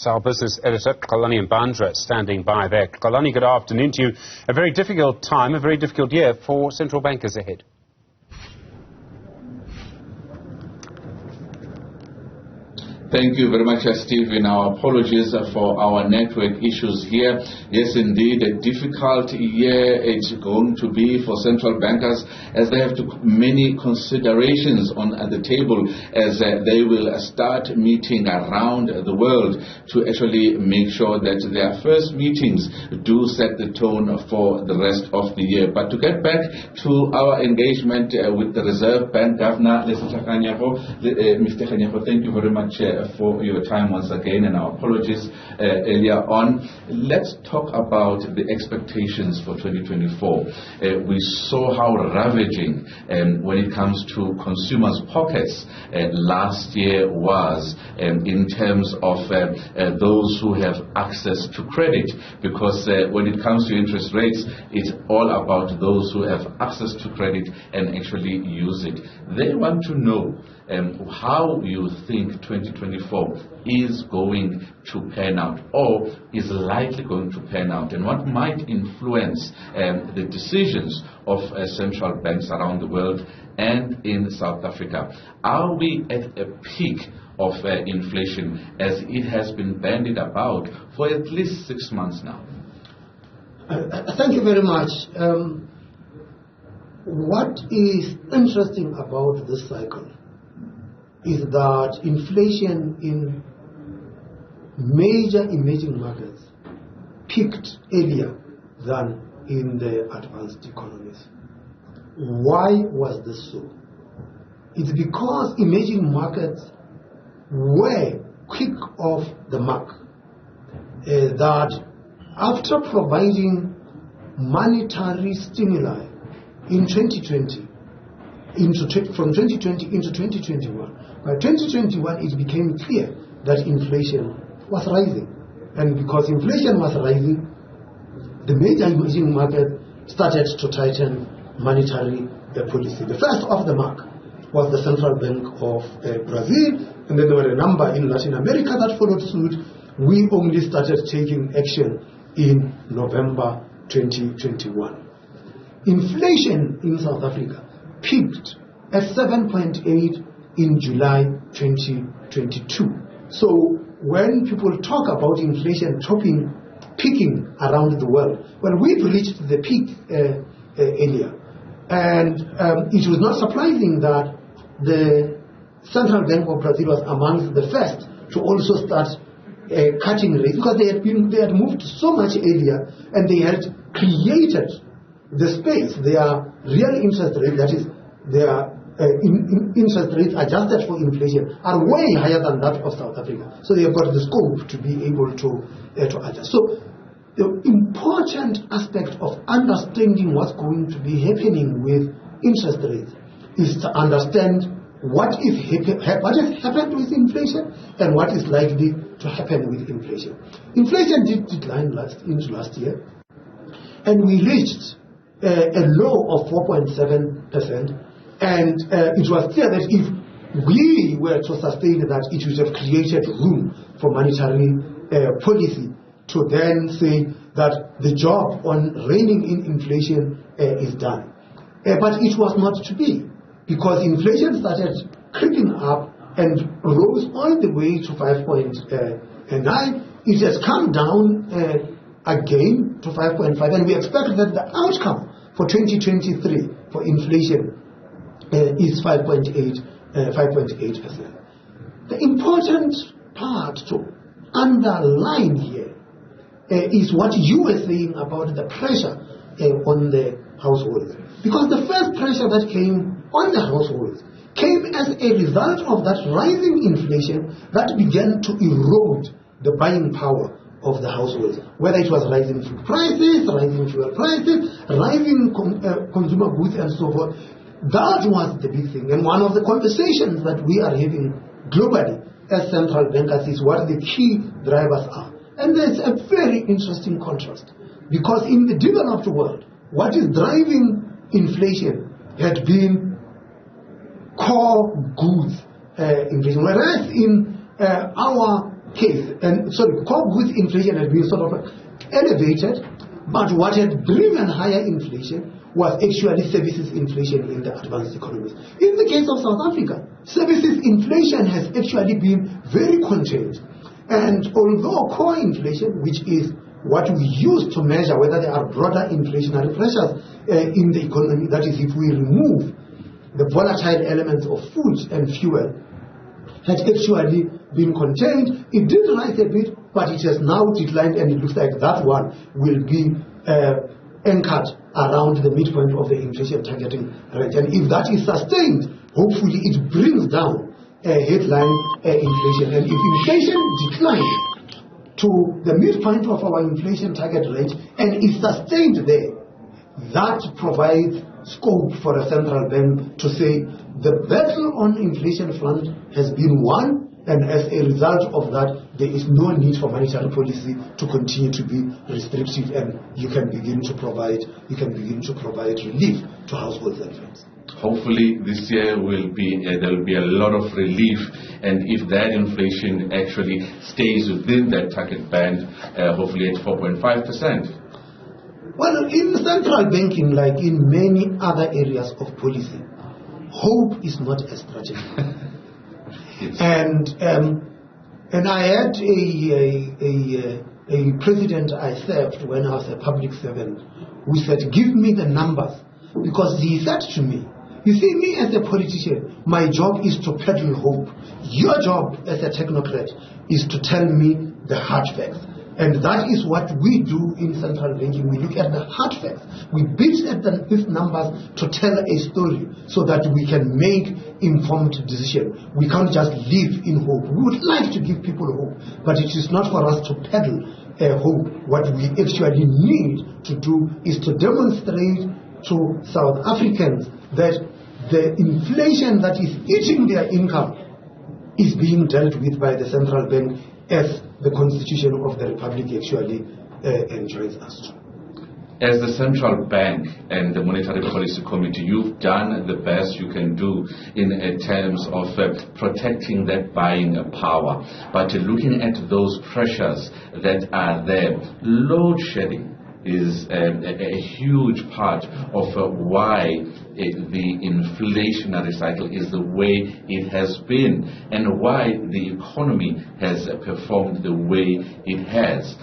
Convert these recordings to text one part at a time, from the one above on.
Our business editor, Xolani Mbanjwa, standing by there. Xolani, good afternoon to you. A very difficult time, a very difficult year for central bankers ahead. Thank you very much, Stephen. Our apologies for our network issues here. Yes, indeed, a difficult year it's going to be for central bankers as they have many considerations on the table as they will start meeting around the world to actually make sure that their first meetings do set the tone for the rest of the year. But to get back to our engagement with the Reserve Bank Governor, Lesetja, Mr. Kganyago, thank you very much for your time once again, and our apologies earlier on. Let's talk about the expectations for 2024. We saw how ravaging when it comes to consumers' pockets last year was in terms of those who have access to credit, because when it comes to interest rates, it's all about those who have access to credit and actually use it. They want to know how you think 2024 is going to pan out, or is likely going to pan out, and what might influence the decisions of central banks around the world and in South Africa. Are we at a peak of inflation as it has been bandied about for at least 6 months now? Thank you very much. What is interesting about this cycle is that inflation in major emerging markets peaked earlier than in the advanced economies. Why was this so? It's because emerging markets were quick off the mark, that after providing monetary stimuli in 2020, from 2020 into 2021. By 2021, it became clear that inflation was rising. And because inflation was rising, the major emerging market started to tighten monetary policy. The first off the mark was the Central Bank of Brazil, and then there were a number in Latin America that followed suit. We only started taking action in November 2021. Inflation in South Africa peaked at 7.8 in July 2022. So when people talk about inflation peaking around the world, well, we've reached the peak earlier. And it was not surprising that the Central Bank of Brazil was amongst the first to also start cutting rates, because they had moved so much earlier, and they had created the space. Their real interest rate, that is, their interest rates adjusted for inflation, are way higher than that of South Africa. So they have got the scope to be able to adjust. So the important aspect of understanding what's going to be happening with interest rates is to understand what has happened with inflation and what is likely to happen with inflation. Inflation did decline into last year, and we reached a low of 4.7%, and it was clear that if we were to sustain that, it would have created room for monetary policy to then say that the job on reining in inflation is done. But it was not to be, because inflation started creeping up and rose all the way to 5.9. It has come down again to 5.5, and we expect that the outcome for 2023 for inflation is 5.8%. The important part to underline here is what you were saying about the pressure on the households. Because the first pressure that came on the households came as a result of that rising inflation that began to erode the buying power of the households, whether it was rising food prices, rising fuel prices, rising consumer goods, and so forth. That was the big thing. And one of the conversations that we are having globally as central bankers is what the key drivers are. And there's a very interesting contrast, because in the developed world, what is driving inflation had been core goods inflation, whereas in our case, and sorry, cope with inflation had been sort of elevated, but what had driven higher inflation was actually services inflation in the advanced economies. In the case of South Africa, services inflation has actually been very contained. And although core inflation, which is what we use to measure whether there are broader inflationary pressures in the economy, that is, if we remove the volatile elements of food and fuel, had actually been contained. It did rise a bit, but it has now declined, and it looks like that one will be anchored around the midpoint of the inflation targeting range. And if that is sustained, hopefully it brings down headline inflation. And if inflation declines to the midpoint of our inflation target range and is sustained there, that provides scope for a central bank to say the battle on inflation front has been won, and as a result of that, there is no need for monetary policy to continue to be restrictive, and you can begin to provide relief to households and firms. Hopefully this year there will be a lot of relief, and if that inflation actually stays within that target band, hopefully at 4.5%. Well, in central banking, like in many other areas of policy, hope is not a strategy. And I had a president I served when I was a public servant who said, "Give me the numbers," because he said to me, "You see, me as a politician, my job is to peddle hope. Your job as a technocrat is to tell me the hard facts." And that is what we do in central banking. We look at the hard facts. We beat at these numbers to tell a story so that we can make informed decisions. We can't just live in hope. We would like to give people hope, but it is not for us to peddle hope. What we actually need to do is to demonstrate to South Africans that the inflation that is eating their income is being dealt with by the central bank, as the Constitution of the Republic actually enjoins us to. As the central bank and the Monetary Policy Committee, you've done the best you can do in terms of protecting that buying power. But looking at those pressures that are there, load shedding is a huge part of why the inflationary cycle is the way it has been, and why the economy has performed the way it has,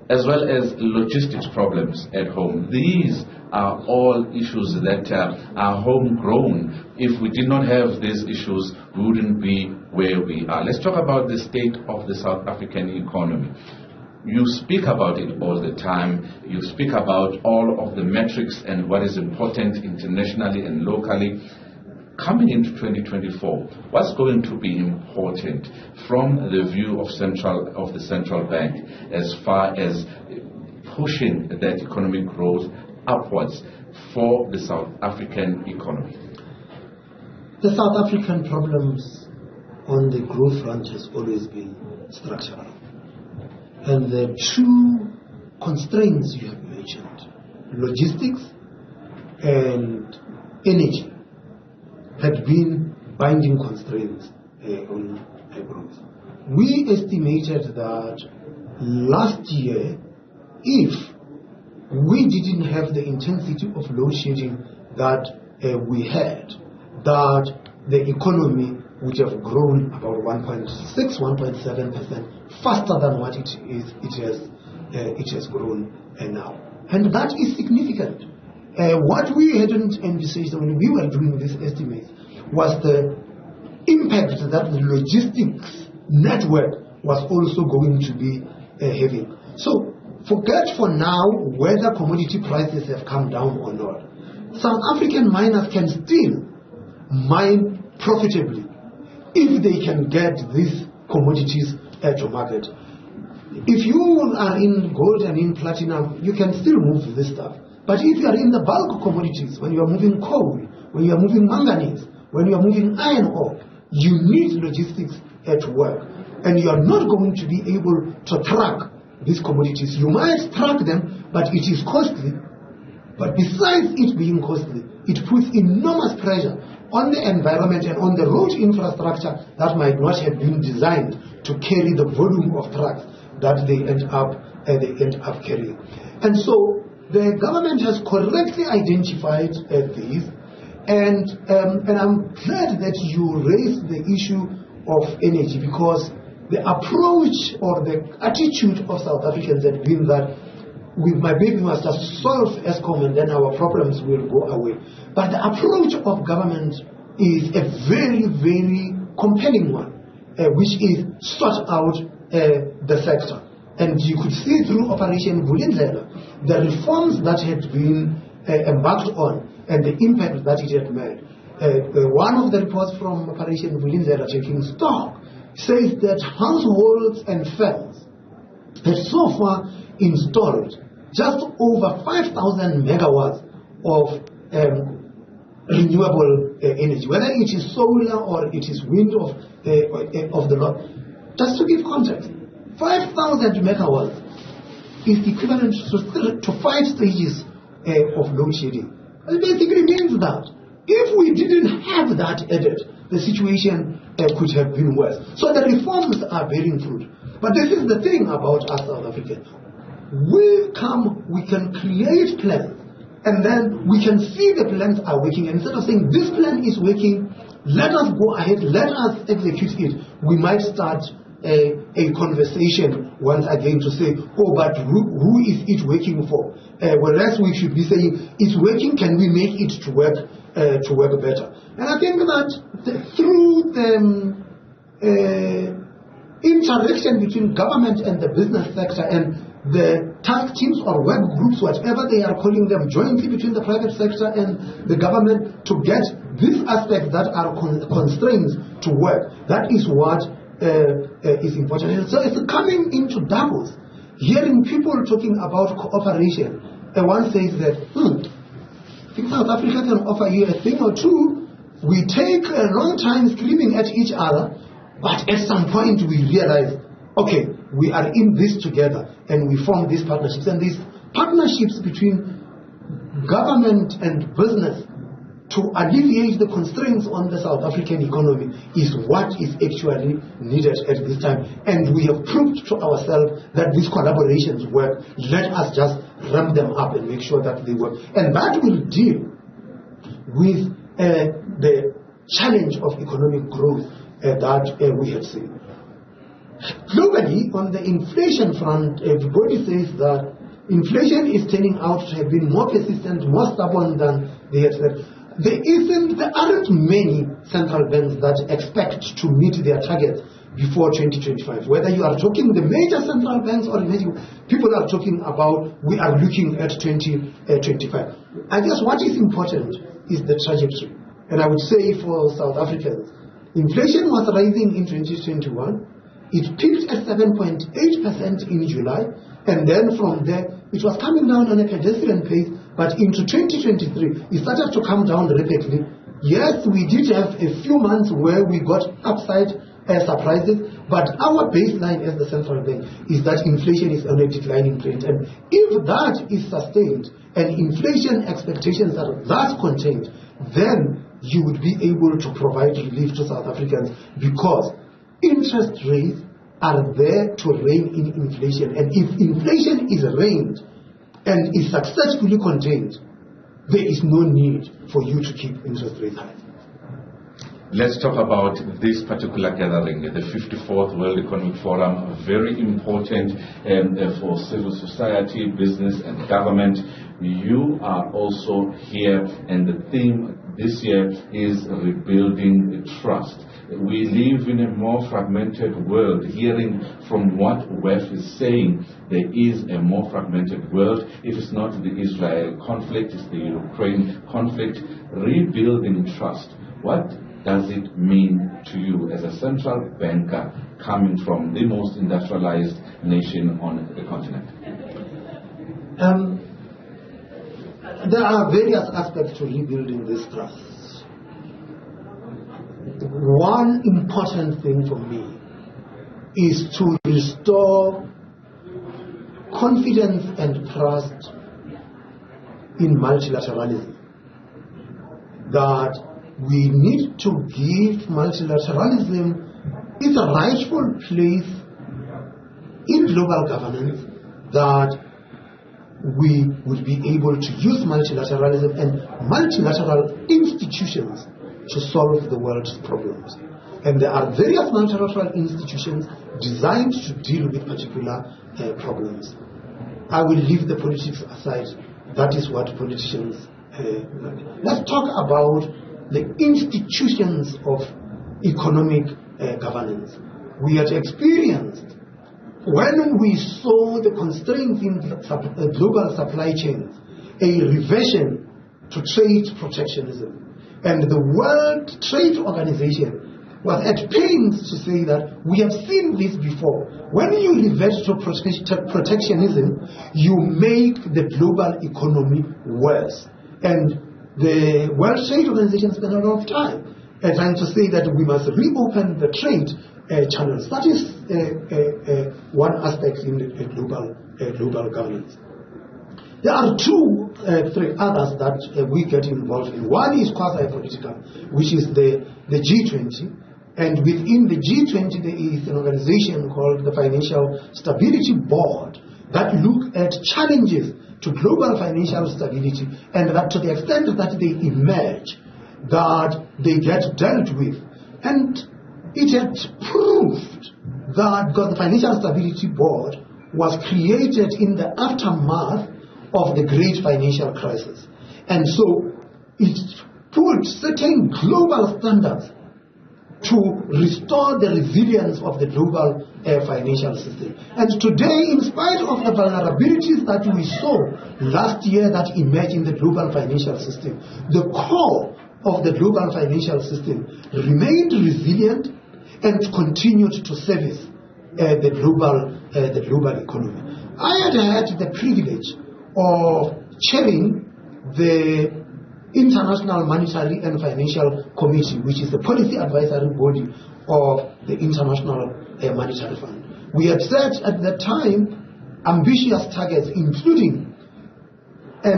as well as logistics problems at home. These are all issues that are homegrown. If we did not have these issues, we wouldn't be where we are. Let's talk about the state of the South African economy. You speak about it all the time. You speak about all of the metrics and what is important internationally and locally. Coming into 2024, what's going to be important from the view of the central bank as far as pushing that economic growth upwards for the South African economy? The South African problems on the growth front has always been structural. And the two constraints you have mentioned, logistics and energy, had been binding constraints on growth. We estimated that last year, if we didn't have the intensity of load shedding that we had, that the economy would have grown about 1.6, 1.7% faster than what it has grown now. And that is significant. What we hadn't envisaged when we were doing this estimate was the impact that the logistics network was also going to be having. So forget for now whether commodity prices have come down or not. South African miners can still mine profitably if they can get these commodities to market. If you are in gold and in platinum, you can still move this stuff. But if you are in the bulk commodities, when you are moving coal, when you are moving manganese, when you are moving iron ore, you need logistics at work. And you are not going to be able to track these commodities. You might track them, but it is costly. But besides it being costly, it puts enormous pressure on the environment and on the road infrastructure that might not have been designed to carry the volume of trucks that they end up carrying. And so the government has correctly identified these, and I'm glad that you raised the issue of energy, because the approach or the attitude of South Africans had been that with my baby must just solve ESCOM and then our problems will go away. But the approach of government is a very, very compelling one, which is sort out the sector. And you could see through Operation Vulindlela the reforms that had been embarked on and the impact that it had made. One of the reports from Operation Vulindlela, taking stock, says that households and firms have so far installed just over 5,000 megawatts of renewable energy, whether it is solar or it is wind of the north. Just to give context, 5,000 megawatts is equivalent to 5 stages of load shedding. It basically means that if we didn't have that added, the situation could have been worse. So the reforms are bearing fruit. But this is the thing about us South Africans. We can create plans, and then we can see the plans are working. And instead of saying this plan is working, let us go ahead, let us execute it, we might start a conversation once again to say, oh, but who is it working for? Whereas we should be saying, it's working, can we make it to work better? And I think that through the interaction between government and the business sector and the task teams or work groups, whatever they are calling them, jointly between the private sector and the government, to get these aspects that are constraints to work, that is what is important. And so it's coming into Davos, hearing people talking about cooperation, and one says that, I think South Africa can offer you a thing or two. We take a long time screaming at each other, but at some point we realize, okay, we are in this together, and we form these partnerships. And these partnerships between government and business to alleviate the constraints on the South African economy is what is actually needed at this time. And we have proved to ourselves that these collaborations work. Let us just ramp them up and make sure that they work. And that will deal with the challenge of economic growth that we have seen. Globally, on the inflation front, everybody says that inflation is turning out to have been more persistent, more stubborn than they had said. There aren't many central banks that expect to meet their targets before 2025. Whether you are talking the major central banks or people are talking about we are looking at 2025. I guess what is important is the trajectory. And I would say for South Africans, inflation was rising in 2021. It peaked at 7.8% in July, and then from there it was coming down on a pedestrian pace. But into 2023, it started to come down rapidly. Yes, we did have a few months where we got upside surprises, but our baseline as the central bank is that inflation is on a declining trend. And if that is sustained and inflation expectations are thus contained, then you would be able to provide relief to South Africans, because interest rates are there to rein in inflation. And if inflation is reined and is successfully contained, there is no need for you to keep interest rates high. Let's talk about this particular gathering, the 54th World Economic Forum, very important for civil society, business and government. You are also here, and the theme this year is rebuilding trust. We live in a more fragmented world. Hearing from what WEF is saying, there is a more fragmented world. If it's not the Israel conflict, it's the Ukraine conflict. Rebuilding trust. What does it mean to you as a central banker coming from the most industrialized nation on the continent? There are various aspects to rebuilding this trust. One important thing for me is to restore confidence and trust in multilateralism. That we need to give multilateralism its rightful place in global governance, that we would be able to use multilateralism and multilateral institutions to solve the world's problems. And there are various multilateral institutions designed to deal with particular problems. I will leave the politics aside. That is what politicians... let's talk about the institutions of economic governance. We had experienced, when we saw the constraints in global supply chains, a reversion to trade protectionism. And the World Trade Organization was at pains to say that we have seen this before. When you revert to protectionism, you make the global economy worse. And the World Trade Organization spent a lot of time trying to say that we must reopen the trade channels. That is one aspect in the global governance. There are three others that we get involved in. One is quasi-political, which is the G20. And within the G20, there is an organization called the Financial Stability Board that look at challenges to global financial stability, and that to the extent that they emerge, that they get dealt with. And it had proved that, because the Financial Stability Board was created in the aftermath of the great financial crisis. And so it put certain global standards to restore the resilience of the global financial system. And today, in spite of the vulnerabilities that we saw last year that emerged in the global financial system, the core of the global financial system remained resilient and continued to service the global economy. I had the privilege of chairing the International Monetary and Financial Committee, which is the policy advisory body of the International Monetary Fund. We had set at that time ambitious targets, including a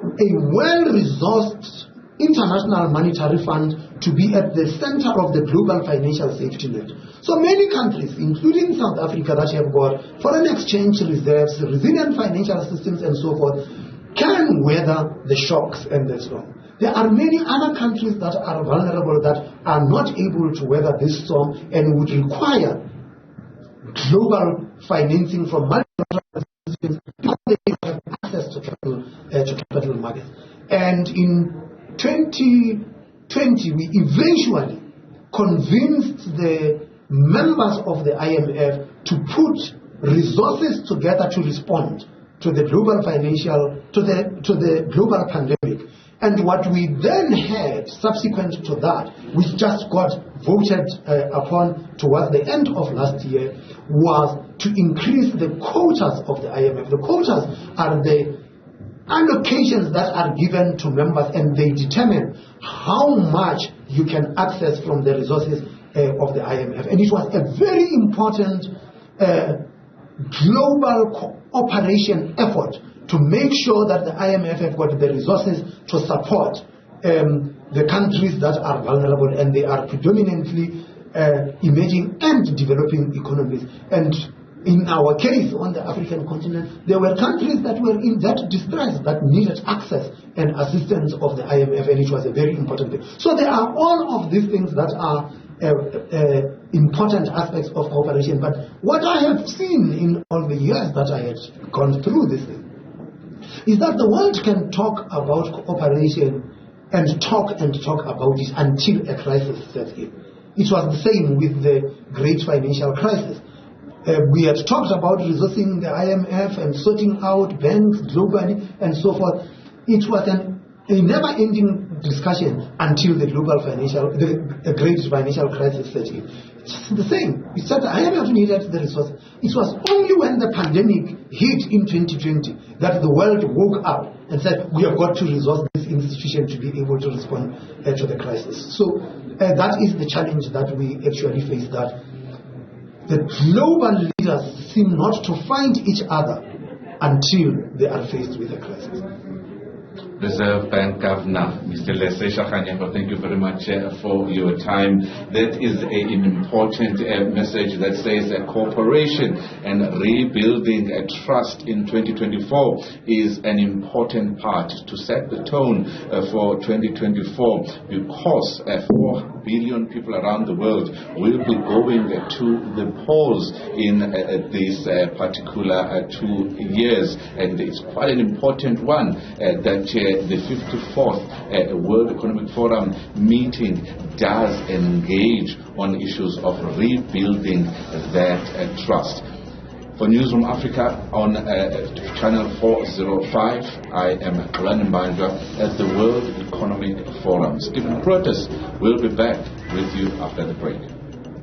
well-resourced International Monetary Fund to be at the center of the global financial safety net. So many countries, including South Africa, that have got foreign exchange reserves, resilient financial systems, and so forth, can weather the shocks and the storm. There are many other countries that are vulnerable, that are not able to weather this storm and would require global financing from multilateral institutions because they have access to capital markets. And in 2020, we eventually convinced the members of the IMF to put resources together to respond to the global global pandemic. And what we then had subsequent to that, which just got voted upon towards the end of last year, was to increase the quotas of the IMF. The quotas are the allocations that are given to members, and they determine how much you can access from the resources of the IMF. And it was a very important global cooperation effort to make sure that the IMF have got the resources to support the countries that are vulnerable, and they are predominantly emerging and developing economies. And in our case, on the African continent, there were countries that were in that distress, that needed access and assistance of the IMF, and it was a very important thing. So there are all of these things that are important aspects of cooperation. But what I have seen in all the years that I had gone through this thing is that the world can talk about cooperation and talk about it until a crisis sets in. It was the same with the great financial crisis. We had talked about resourcing the IMF and sorting out banks globally and so forth. It was a never-ending discussion until the great financial crisis set in. It's the same. We said the IMF needed the resources. It was only when the pandemic hit in 2020 that the world woke up and said, we have got to resource this institution to be able to respond to the crisis. So that is the challenge that we actually face, that the global leaders seem not to find each other until they are faced with a crisis. Reserve Bank Governor, Mr. Lesetja Kganyago, thank you very much for your time. That is an important message that says cooperation and rebuilding trust in 2024 is an important part to set the tone for 2024, because 4 billion people around the world will be going to the polls in these particular 2 years, and it's quite an important one that the 54th World Economic Forum meeting does engage on issues of rebuilding that trust. For Newzroom Afrika on channel 405, I am Xolani Mbanjwa at the World Economic Forum. Stephen Protus will be back with you after the break.